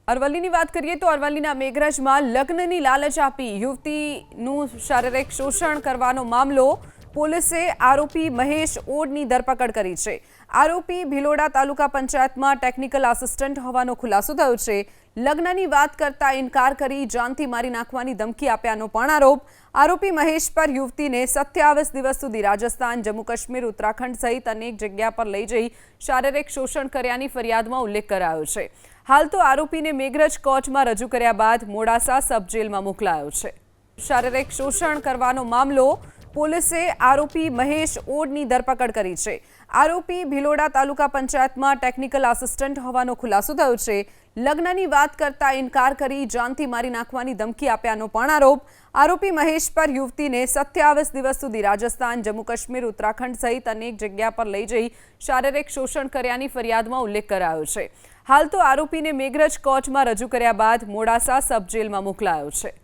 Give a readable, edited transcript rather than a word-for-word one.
અરવલ્લીની વાત કરીએ તો અરવલ્લીના મેઘરજમાં લગ્નની લાલચ આપી યુવતીનું શારીરિક શોષણ કરવાનો મામલો પોલીસે આરોપી મહેશ ઓડની ધરપકડ કરી છે। આરોપી ભિલોડા તાલુકા પંચાયતમાં ટેકનિકલ આસિસ્ટન્ટ હોવાનો ખુલાસો થયો છે। લગ્નની વાત કરતા ઇનકાર કરી જાનથી મારી નાખવાની ધમકી આપ્યાનો પણ આરોપ। આરોપી મહેશ પર યુવતીને 27 દિવસ સુધી રાજસ્થાન, જમ્મુ કાશ્મીર, ઉત્તરાખંડ સહિત અનેક જગ્યા પર લઈ જઈ શારીરિક શોષણ કર્યાની ફરિયાદમાં ઉલ્લેખ કરાયો છે। હાલ તો આરોપીને મેઘરજ કોર્ટમાં રજૂ કર્યા બાદ મોડાસા સબ જેલમાં મોકલાયો છે। શારીરિક શોષણ કરવાનો મામલો પોલીસે આરોપી મહેશ ઓડની ધરપકડ કરી છે। આરોપી ભિલોડા તાલુકા પંચાયતમાં ટેકનિકલ આસિસ્ટન્ટ હોવાનો ખુલાસો થયો છે। લગ્નની વાત કરતા ઇનકાર કરી જાનથી મારી નાખવાની ધમકી આપ્યાનો પણ આરોપ। આરોપી મહેશ પર યુવતીને 27 દિવસ સુધી રાજસ્થાન, જમ્મુ કાશ્મીર, ઉત્તરાખંડ સહિત અનેક જગ્યા પર લઈ જઈ શારીરિક શોષણ કર્યાની ફરિયાદમાં ઉલ્લેખ કરાયો છે। હાલ તો આરોપીને મેઘરજ કોર્ટમાં રજૂ કર્યા બાદ મોડાસા સબ જેલમાં મોકલાયો છે।